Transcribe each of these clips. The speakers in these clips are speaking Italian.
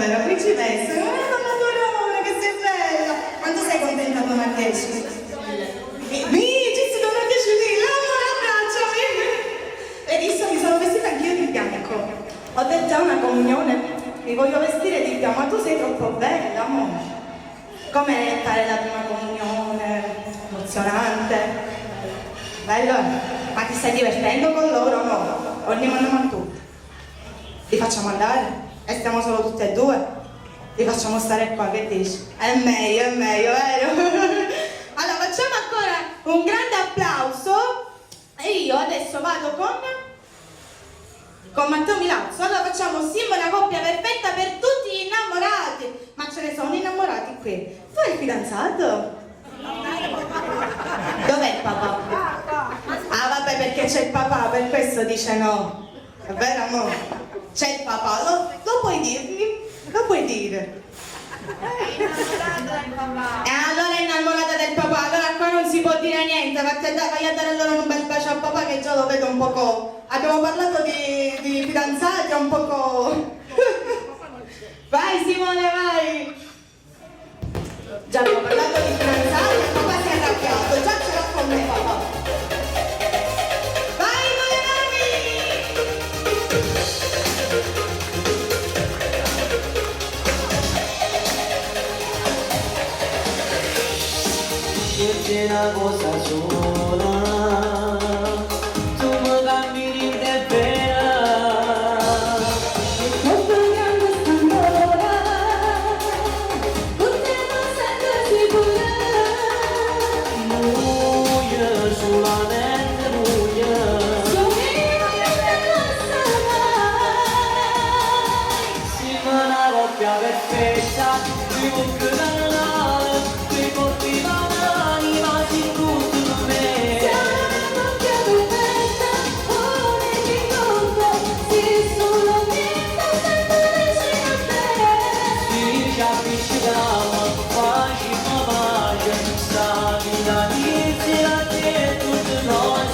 povera principessa, madonna, che sei bella! Quanto sei contenta, donna 10? Ci sono 10.000, amore, abbracciami! E visto mi sono vestita anch'io di bianco. Ho detto a una comunione, mi voglio vestire di bianco, ma tu sei troppo bella, amore. Come fare la prima comunione? Emozionante. Bello? Ma ti stai divertendo con loro, no? O andiamo a tutti? Li facciamo andare? E stiamo solo tutte e due? Li facciamo stare qua, che dici? È meglio, vero? Allora facciamo ancora un grande applauso e io adesso vado con Matteo Milazzo. Allora facciamo Simba, una coppia perfetta per tutti gli innamorati. Ma ce ne sono innamorati qui. Tu hai il fidanzato? Dov'è il papà? Ah vabbè, perché c'è il papà, per questo dice no. È vero, amore? C'è il papà, lo puoi dirmi? Lo puoi dire? È innamorata del papà. E allora è innamorata del papà, allora qua non si può dire niente, vai a dare loro un bel bacio al papà che già lo vedo un poco. Abbiamo parlato di fidanzati, un poco. Vai Simone, vai! Già abbiamo parlato di fidanzati, il papà si è arrabbiato, già ce l'ha con me papà. Vai dirti una cosa sola, tu mi cambi di te vera. Sto pagando st'ancora, tutte non sento sicura. Muoia, solamente muoia. Sono cosa mai. Siamo una coppia perfetta, più che banale, ti porti l'anima sin tutto me. Siamo una coppia perfetta, ora ti conto, se solo mi sempre vicino a te. Si ci avviciniamo, facciamo pace, sta vita inizia a te tutte cose.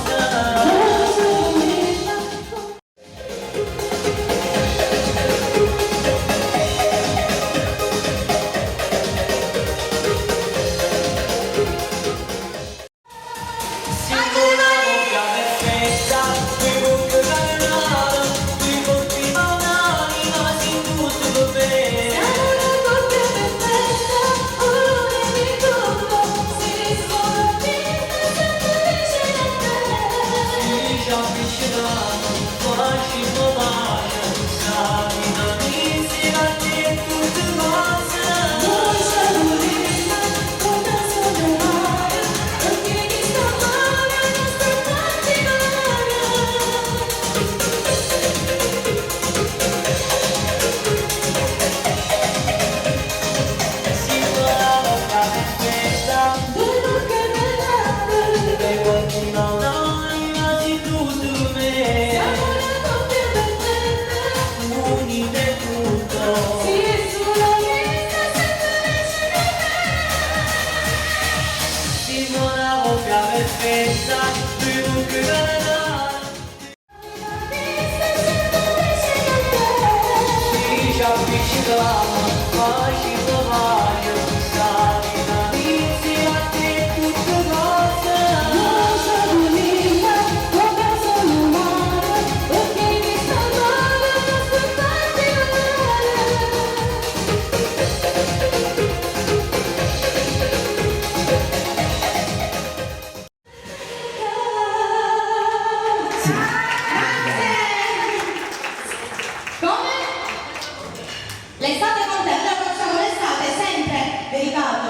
L'estate con te, allora facciamo l'estate sempre dedicato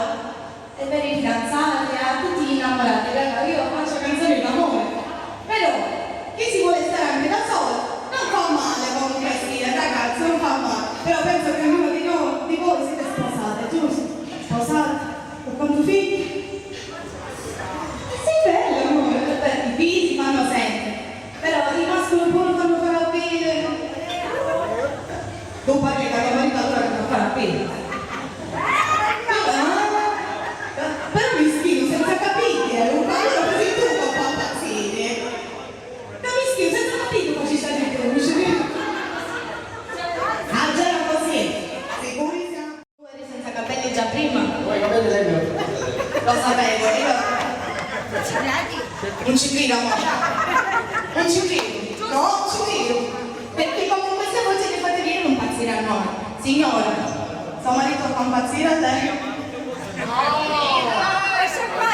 e per i fidanzati, a tutti gli innamorati. Guarda, io faccio canzoni d'amore, però chi si vuole stare anche da solo non fa male con questi ragazzi, non fa male, però penso che ognuno di voi siete sposate, giusto? Sposate? Con quanti figli? Sì, bello, amore, i figli si fanno sempre, però i maschi pure fanno fare a figli. Tu parli che la tua marito allora che non fa la pena. Però mi schivo senza capire, un parlo così tu con papazzini. Non mi schivo senza capire come ci stai dentro. Ah, già era così. Sì, impazzire a lei.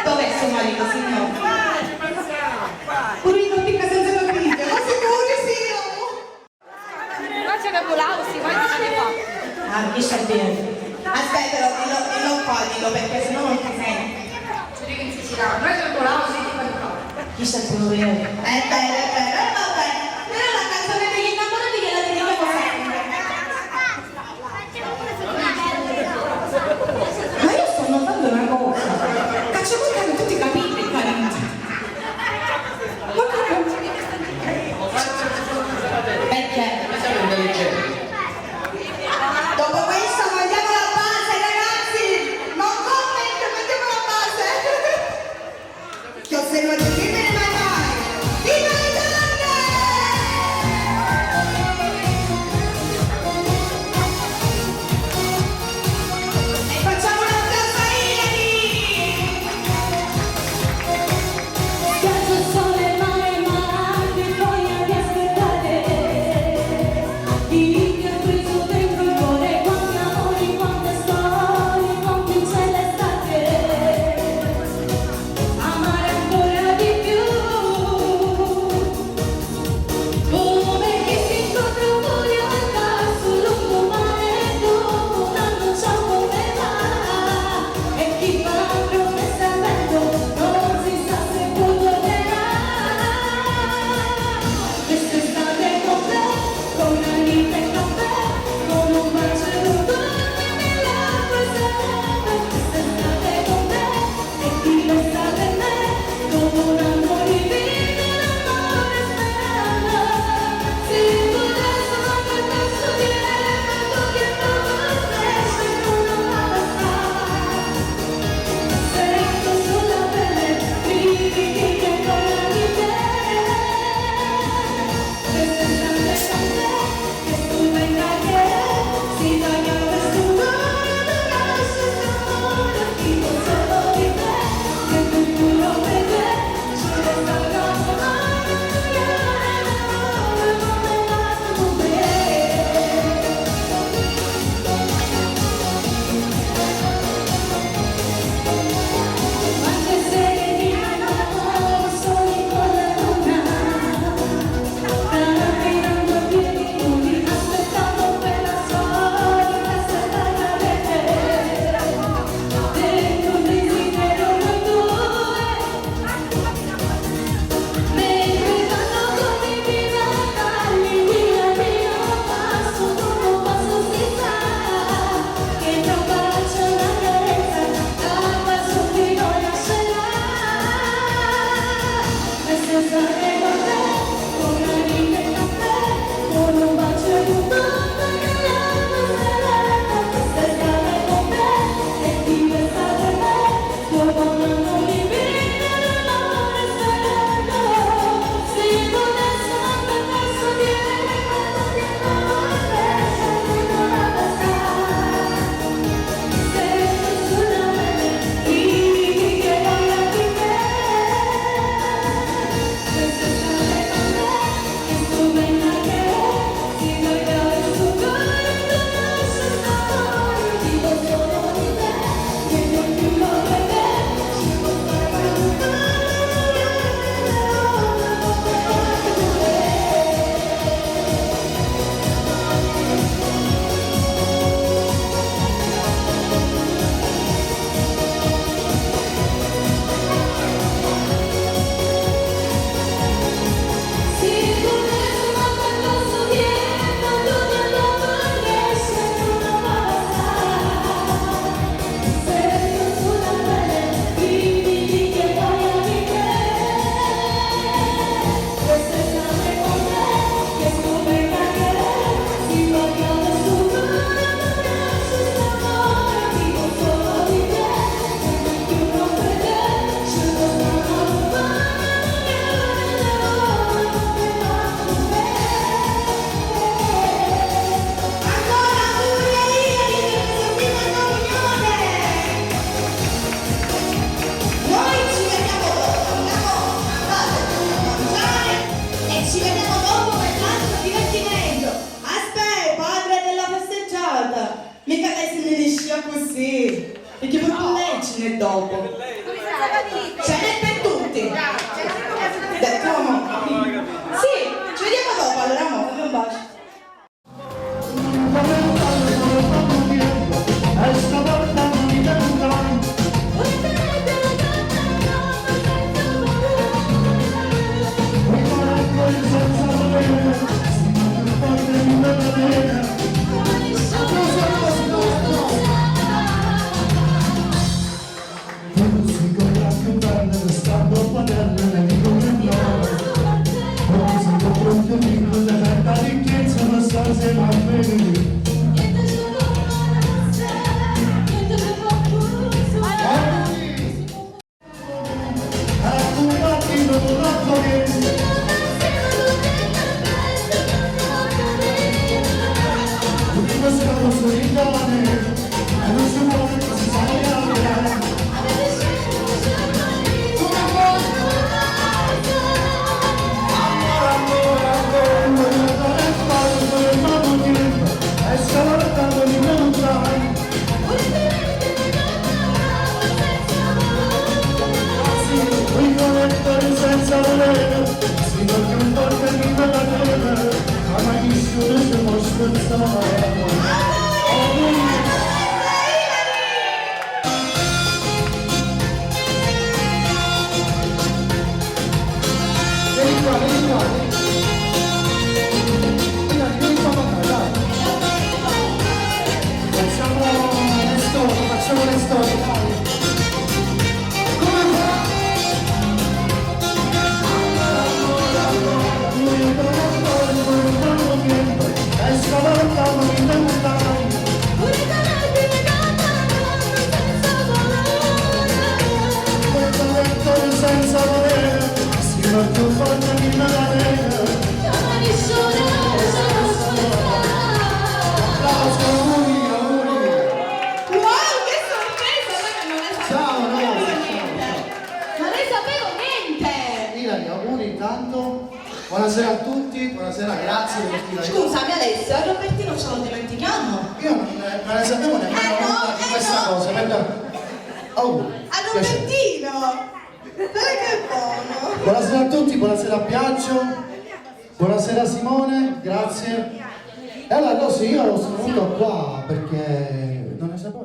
Dov'è suo marito, signor? Pulito picca senza capire, ma sicuri sì? Qua c'è da volare, si va di qua. Ah, chi sta bene? Aspetta, dillo qua, dillo, perché sennò non ti senti. Ci dico in siciliano, noi c'è da volare, si va di qua. Chi sta bene? È vero, vabbè. Però la canzone degli innamorati gliela dedichiamo sempre. Ma io sto notando una cosa. Caccia voi che hanno tutti capito i parenti. Ma perché? Dopo questo mandiamo la base, ragazzi! Non comment, mandiamo la base! Che ho segno di vivere mai mai! Viva l'Italia! dopo. Ce n'è per tutti. Detto amore. Sì, ci vediamo dopo, allora amore, un bacio. Esta volta non mi vedrai. Ricordo il senza volere, non forte mi vedere. Tu si corra più bella, restando padella, ne dico che no. Non si può pronto di quella tanta ricchezza, ma stasera a me. Senza volere, si non ti importa di quella terra, ma mai nessuno si può scherzare. Vieni qua, vieni qua. Vieni qua, dai. Facciamo le storie, dai. Esta volta non mi vedrai. Questo lettore senza volere, si va più forte di me la nera. Applauso, auguri, auguri. Wow, che sorpresa! Non ne Ciao, sapevo no. niente. Non ne sapevo niente. Ilari, auguri intanto. Buonasera a tutti, buonasera, grazie per tutti. Scusami Alessio, a Robertino ce lo dimentichiamo? Io non ne sapevo nemmeno nulla di questa cosa, perché... Oh, A piacere. Robertino! Dai che buono! Buonasera a tutti, buonasera a Piaggio, buonasera Simone, grazie. E allora Rosy, io sono venuto qua perché non ne sapevo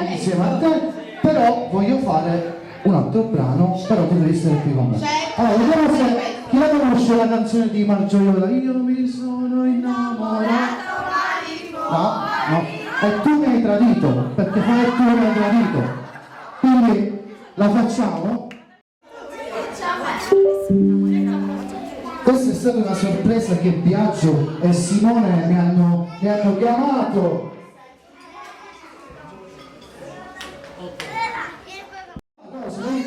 insieme a te, però voglio fare un altro brano, però tu devi essere qui con me. Allora, vediamo se chi la conosce la canzone di Margioiola, io mi sono innamorato. No, no, e tu mi hai tradito, perché fai tu mi hai tradito. Quindi la facciamo? Questa è stata una sorpresa che Biagio e Simone mi hanno chiamato.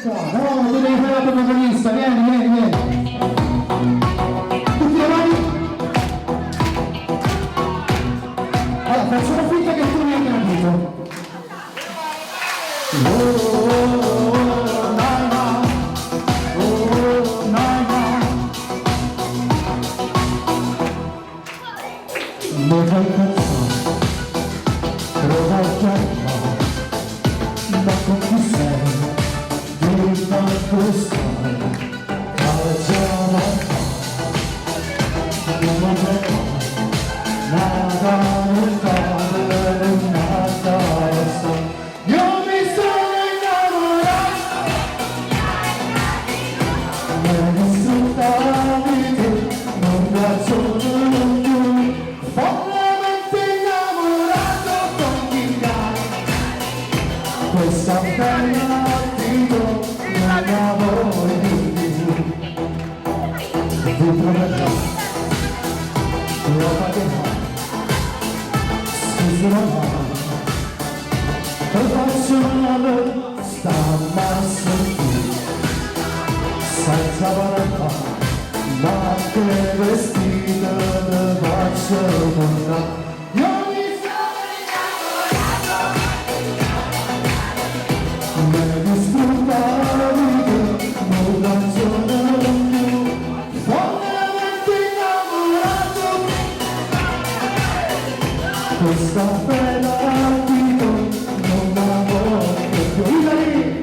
No, tu devi fare la protagonista, vieni. Tutti avanti. Allora, facciamo finta che tu mi hai capito. Mi fai pensare, prova a chiamare, ma con chi sei? Di tanto stare, facciamo non lo so, nada nel fare, nada so. Io mi sono innamorato, me ne sfruttavi tu, non ragiono più, follemente innamorato con chi cade, questa bella attitudine non la voglio più, ti prometto, lo pagherò, se non e faccio male, sta ammasso qui, senza parola, ma che vestito ne faccio portare. Io mi sono innamorato, me ne sfruttavi tu, non ragiono più, follemente innamorato, questa bella attitudine non la voglio più.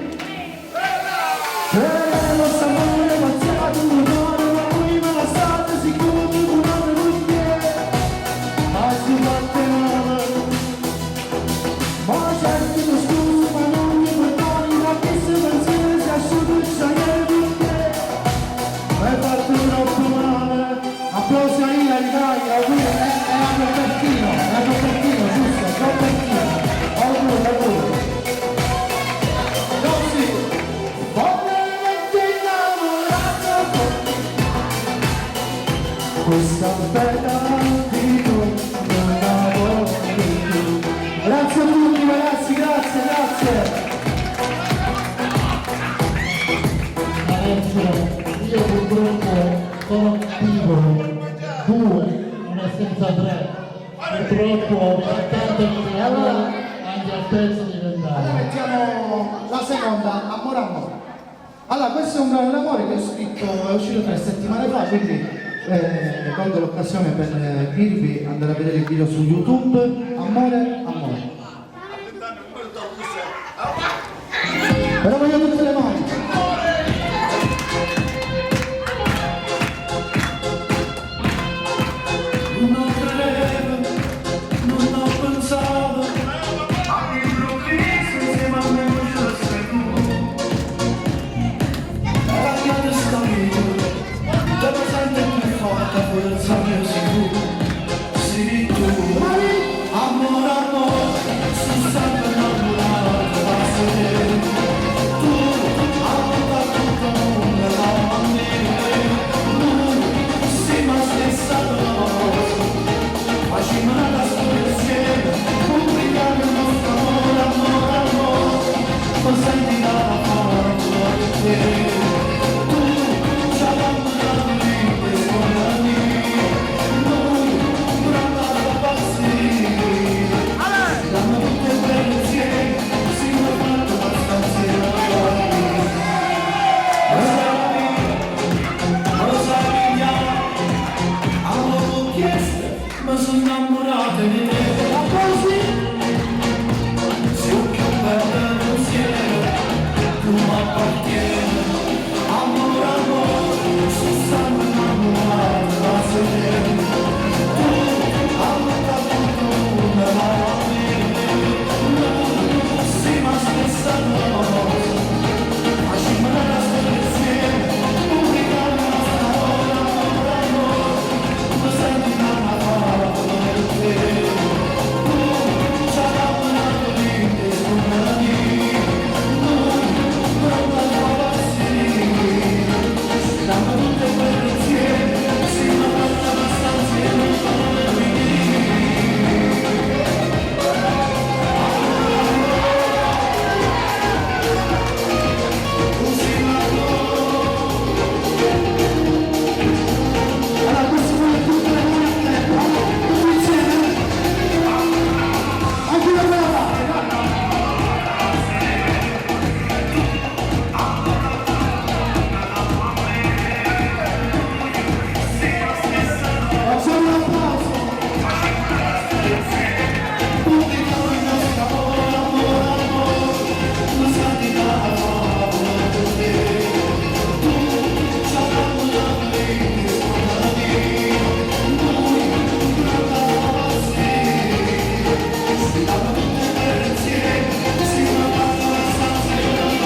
dai, auguri, è a Robertino, giusto, Robertino, auguri. Rossi, volerti innamorato, questa bella di tu, non la voglio più. Grazie a tutti ragazzi, grazie. Io purtroppo sono attivo, 2, non è senza 3. Purtroppo attento anche al terzo di Allora vent'anni. mettiamo la seconda, Amore. Allora, questo è un brano d'amore che ho scritto, è uscito 3 settimane fa, quindi colgo l'occasione per dirvi andare a vedere il video su YouTube, Amore. Però voglio tutte le mani. Non credevo, non ho pensato, all'improvviso insieme a me sei tu. La mia testa mia, dove sente più forte forza mia sei tu. Amore, sono sempre innamorato da te. Tu, amore, tutto il mondo la me. Sei ma stessa cosa, facciamo la storia insieme, pubblichiamo il nostro amore, non senti la parola di te. Tu, già l'amore di questo noi, brava da pazzire, la notte è bella insieme, si è fatto abbastanza avevo chiesto, ma sono innamorata di te. Applausi! Sei più bella insieme, tu mi appartieni. Amore, sono sempre innamorata da te. Tu, amore, tutto una sei ma stessa cosa, facciamo la storia insieme, pubblichiamo la storia, amore, non senti la parola di te. Tu, già l'amore di te, scuolani, noi, pronto a pazzire, stiamo tutte belle insieme, si ma fatta abbastanza e non fanno Allora, questo vuole tutte le mani, tutti insieme. Anche da quella parte, dai. Facciamo un applauso. pubblichiamo il nostro amore, non senti la parola di te. Tu, già l'amore di scuolani, noi, pronto a pazzire, stiamo tutte belle insieme, si ma fatta abbastanza e non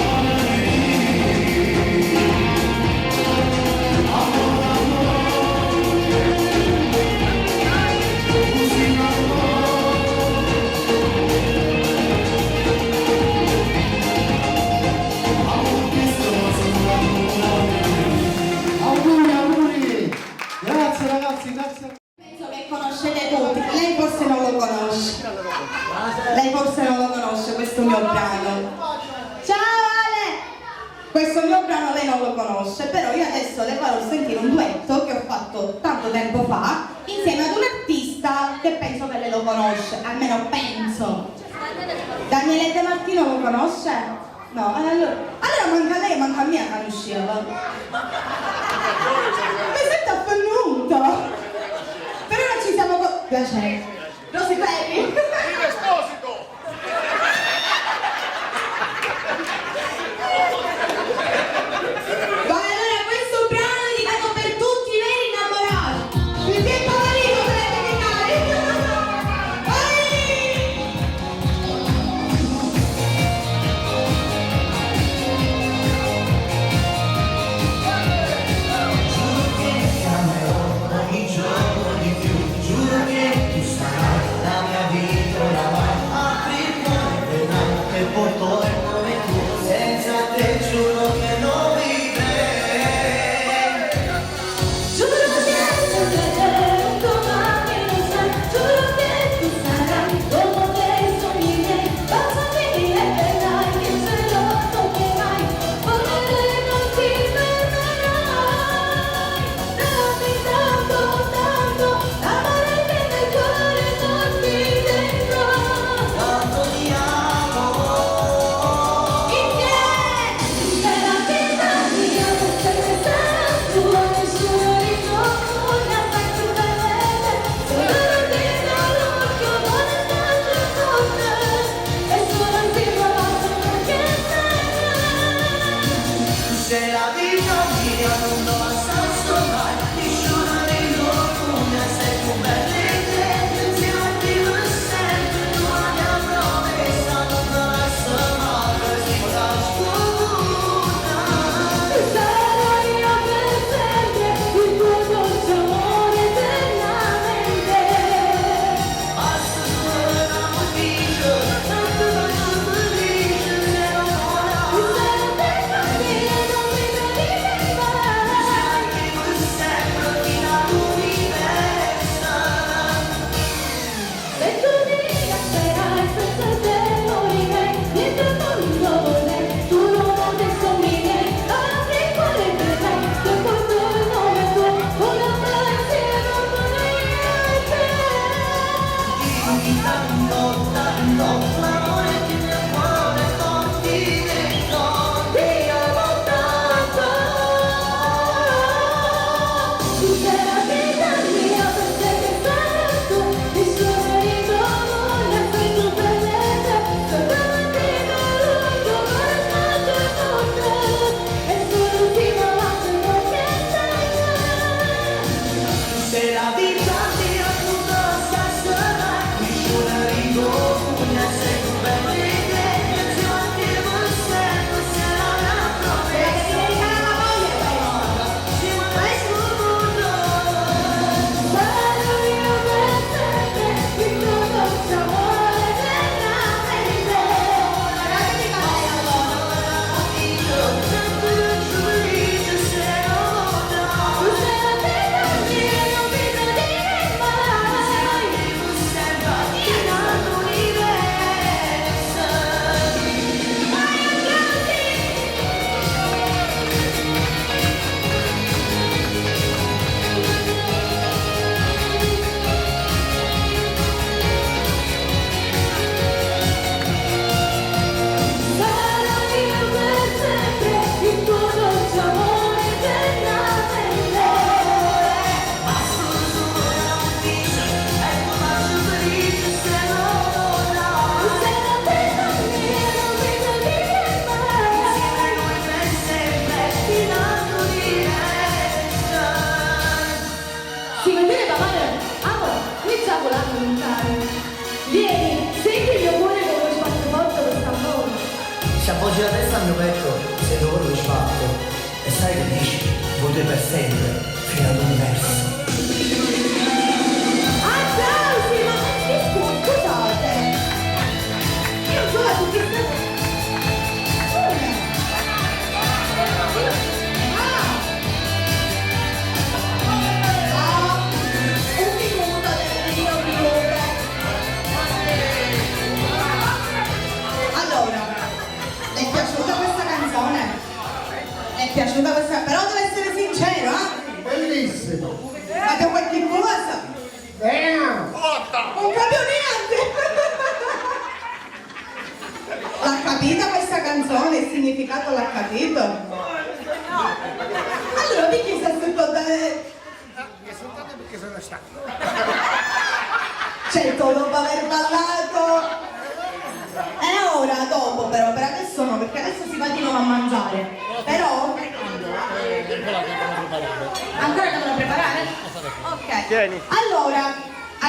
Auguri. Grazie ragazzi, grazie. Penso che conoscete tutti, lei forse non lo conosce. Lei forse non lo conosce questo mio brano. Ciao Ale! Questo mio brano lei non lo conosce, però io adesso le farò sentire un duetto che ho fatto tanto tempo fa insieme ad un artista che penso che lei lo conosce, almeno penso. Daniele De Martino lo conosce? No, allora manca a lei, manca a me a conoscerlo. Mi sento affannuto! Però non ci siamo piacere. Rosy Ferri? Vai, allora questo brano è dedicato per tutti i veri innamorati. Il tempo marino per dedicare. ogni giorno lontano. Vieni, senti il mio cuore come ci batte forte questa volta. Si appoggi la testa al mio petto, sei l'oro che fatto. E sai che dici, voi due per sempre, fino all'universo. Applausi, ma che scusate? Io non so la tutti un minuto del mio club. Allora, le è piaciuta questa canzone? Le è piaciuta questa? Però deve essere sincero, eh? Bellissimo. Fate qualche cosa? Non capivo niente! L'ha capita questa canzone? Il significato l'ha capito? Allora di chi si è ascoltato? Perché sono stanco. Certo, dopo aver ballato. È ora, dopo però, per adesso no, perché adesso si va di nuovo a mangiare. Però. Ancora devono preparare? Ok. Allora,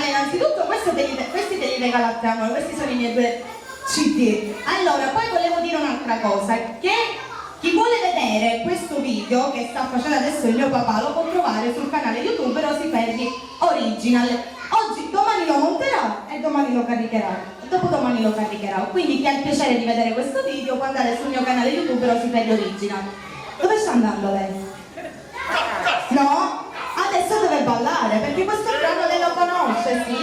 innanzitutto questi te li regalate a noi, questi sono i miei due CD. Allora, poi volevo dire un'altra cosa, che chi vuole vedere questo video che sta facendo adesso il mio papà lo può trovare sul canale YouTube Rosy Ferri Original. Oggi, domani lo monterà e domani lo caricherà. Dopodomani lo caricherà. Quindi chi ha il piacere di vedere questo video può andare sul mio canale YouTube Rosy Ferri Original. Dove sta andando lei? No? Adesso deve ballare perché questo brano lei lo conosce, sì?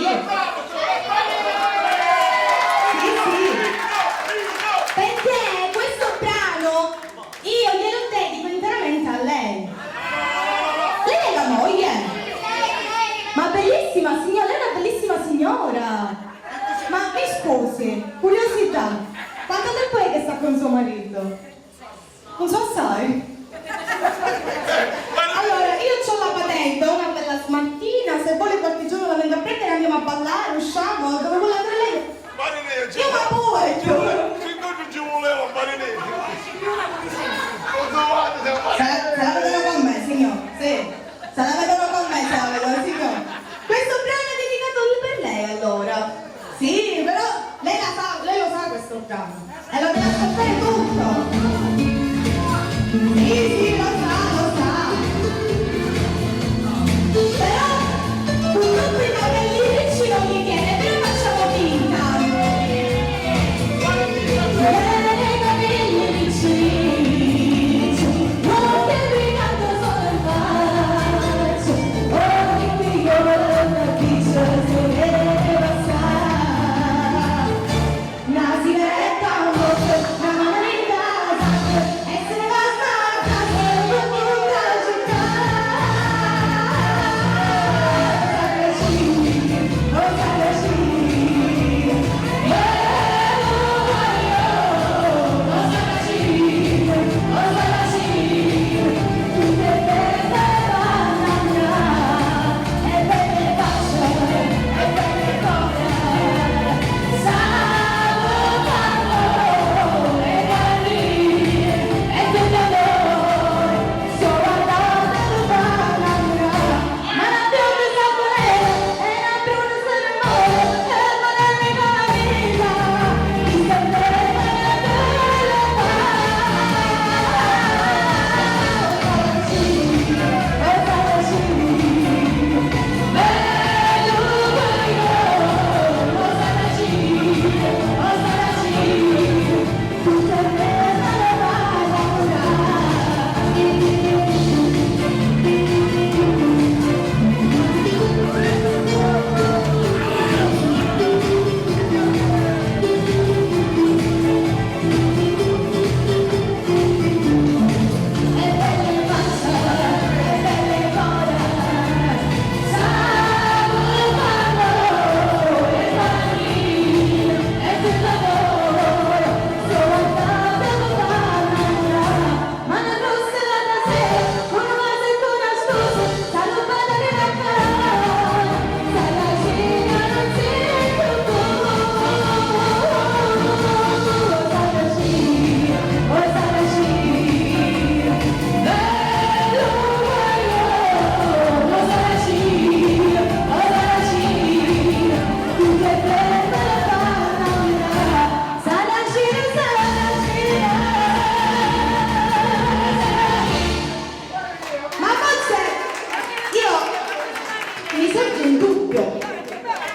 Sì, sì. Perché questo brano io glielo dedico interamente a lei. Lei è la moglie? Ma bellissima signora, lei è una bellissima signora. Ma mi scusi, curiosità, quanto tempo è che sta con suo marito? Non so assai. Allora, io ho la patente, una bella smattina, se vuole qualche giorno la vengo a prendere, andiamo a ballare, usciamo, dove vuole andare lei? Io ma pure, giuro. Se la vedono con me, signor, sì. Se la vedono con me, se la vedono, signor. Questo brano è dedicato per lei, allora. Sì, però lei la sa, lei lo sa questo brano. E lo deve ascoltare tutto. Sì, sì, lo sa, lo sa. Però, purtroppo che gli lirici non mi viene, però facciamo finta. Una sigaretta, un in dubbio.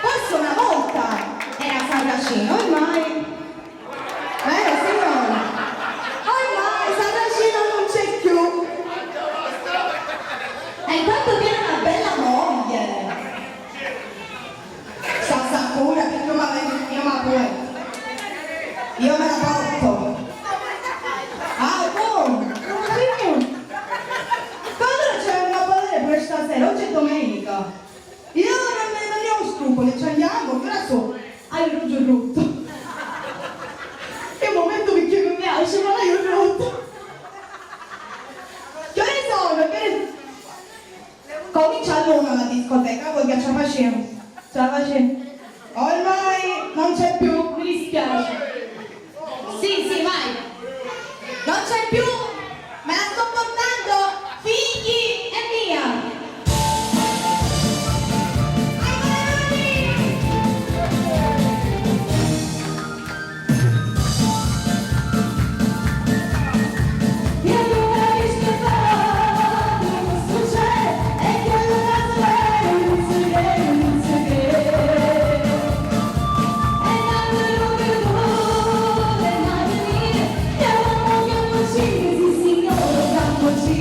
Forse una volta era Sarracino, ormai... signora? Ormai Sarracino non c'è più. E intanto tiene una bella moglie. Sta pure, perché io me la porto. Ah, buono! Padre c'è una padre pure stasera, oggi è domenica. Io non ho scrupoli, ci andiamo, ora so, hai il rugio rotto. E un momento mi chiedo mi esce, ma io rotto. Che ore sono? Comincia all'una la discoteca, voi che ce la facciamo? Ce la facciamo? Ormai non c'è più, mi dispiace. Sì, vai. Non c'è più, me la sto portando, figli e mia. E allora rispettato questo c'è, e che allora non si vede. E davvero vedo le mani mie, chiamiamoci, sì signore, chiamiamoci.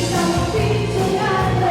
Siamo qui giocando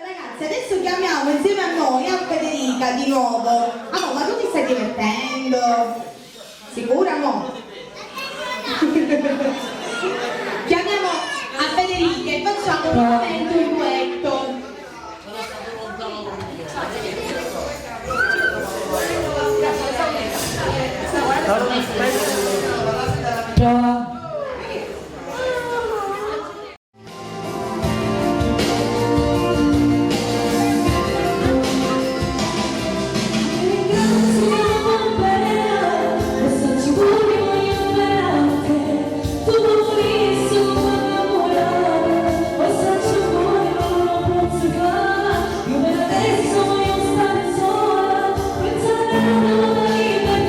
Ragazzi, adesso chiamiamo insieme a noi a Federica di nuovo. Amore, ma tu ti stai divertendo? Sicura, amore? Chiamiamo a Federica e facciamo nuovamente un duetto. Prova. Adesso voglio stare sola, pensare alla libertà.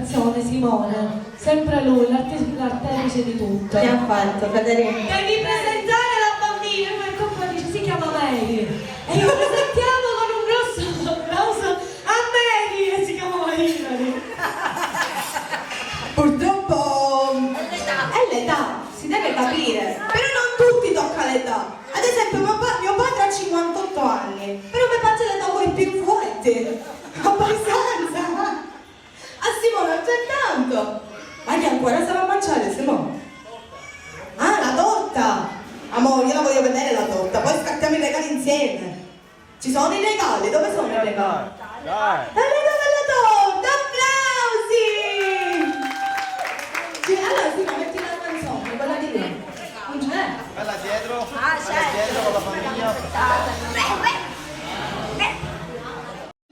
presentazione, Simone. Sempre lui, l'artefice di tutto. Che ha fatto, Federico? Devi presentare la bambina, ma il compagno dice si chiama Mary. E lo presentiamo con un grosso applauso a Mary e si chiama Hilary. Purtroppo è l'età, si deve capire. Però non tutti tocca l'età. Ad esempio mio padre ha 58 anni, però mi faccio l'età voi più forte. Abbastanza. A Simone non c'è tanto. Ma che ancora stava a mangiare, Simone? Ah, la torta! Amore, io la voglio vedere la torta, poi scattiamo i regali insieme. Ci sono i regali? Dove sono i regali? Dai! Dove la torta? Applausi! Sì, allora sì, ma metti la canzone, quella di lì. Non c'è? Quella dietro, Ah, quella dietro con la famiglia.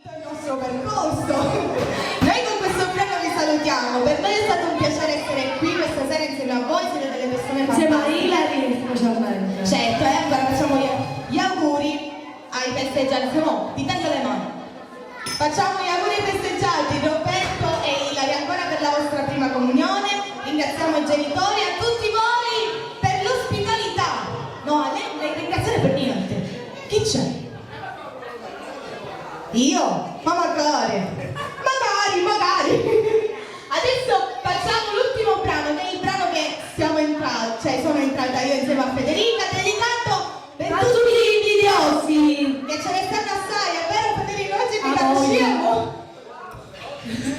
Il nostro percorso. Noi con questo brano vi salutiamo. Per noi è stato un piacere essere qui questa sera insieme a voi, siete delle persone Insieme a fantastiche. Hilary, specialmente. Certo, ancora facciamo gli auguri ai festeggiati. Siamo, ti tengo le mani. Facciamo gli auguri ai festeggiati, Roberto e Ilari, ancora per la vostra prima comunione. Ringraziamo i genitori e a tutti voi per l'ospitalità. No, a lei non devi ringraziare per niente. Chi c'è? Io? Ma magari. Adesso facciamo l'ultimo brano, che è il brano che sono entrata io insieme a Federica, dedicato per A tutti tutti gli invidiosi. che ce ne stanno assai, è vero Federica? Oggi ti A conosciamo?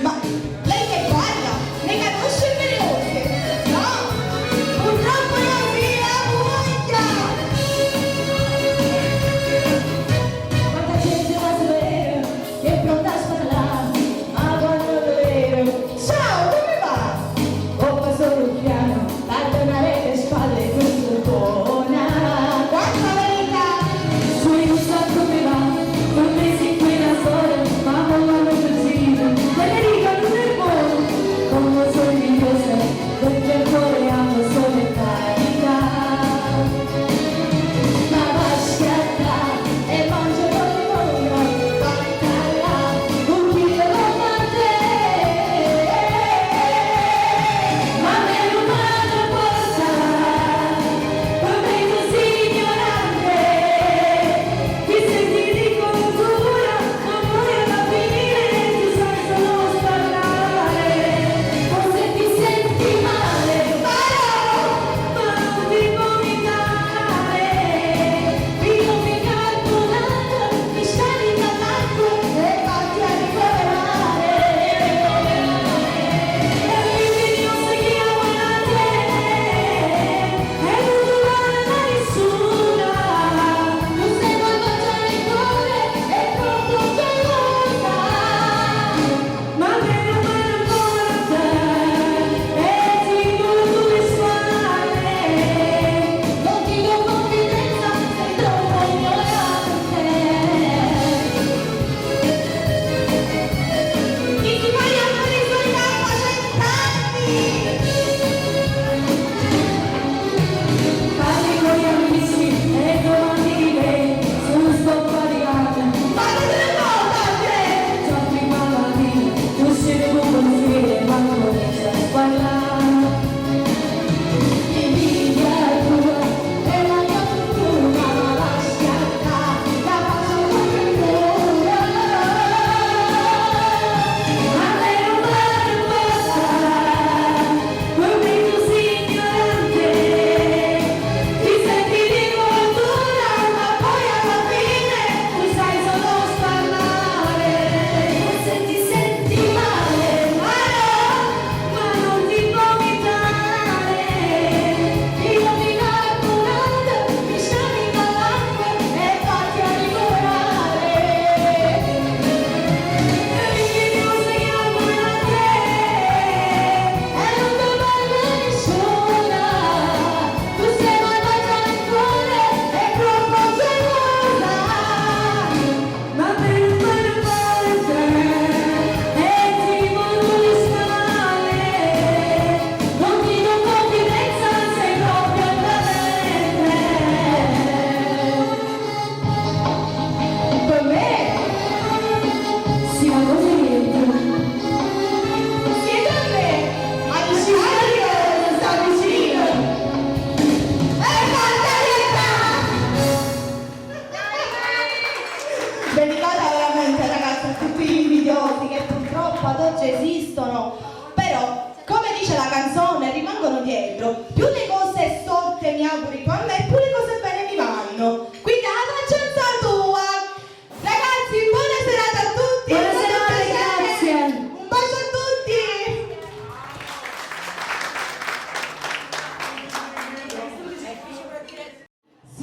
Ma lei che parla? Ne conosce il Melose? No? Purtroppo non mi la voglia! Quanta gente va a sapere che è pronta a sparare.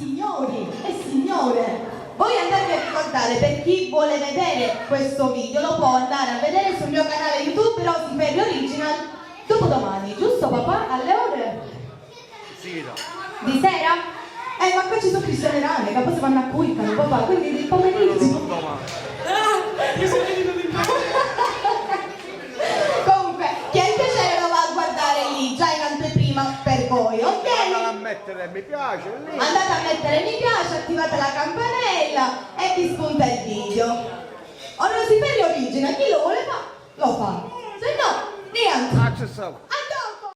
Signori e signore, voglio andarvi a ricordare, per chi vuole vedere questo video lo può andare a vedere sul mio canale YouTube Rosy Ferri Original dopodomani, giusto papà? Alle ore? Di sera? Ma qua ci sono Cristiane Rane, che poi si vanno a Cuicano, papà, quindi il pomeriggio. Comunque, chi ha il piacere lo va a guardare lì, già in anteprima per voi, ok? Andate a mettere mi piace lì. Andate a mettere mi piace, attivate la campanella e vi spunta il video. Rosy Ferri Original, chi lo vuole fare, lo fa. Se no, niente. Accessavo. A dopo!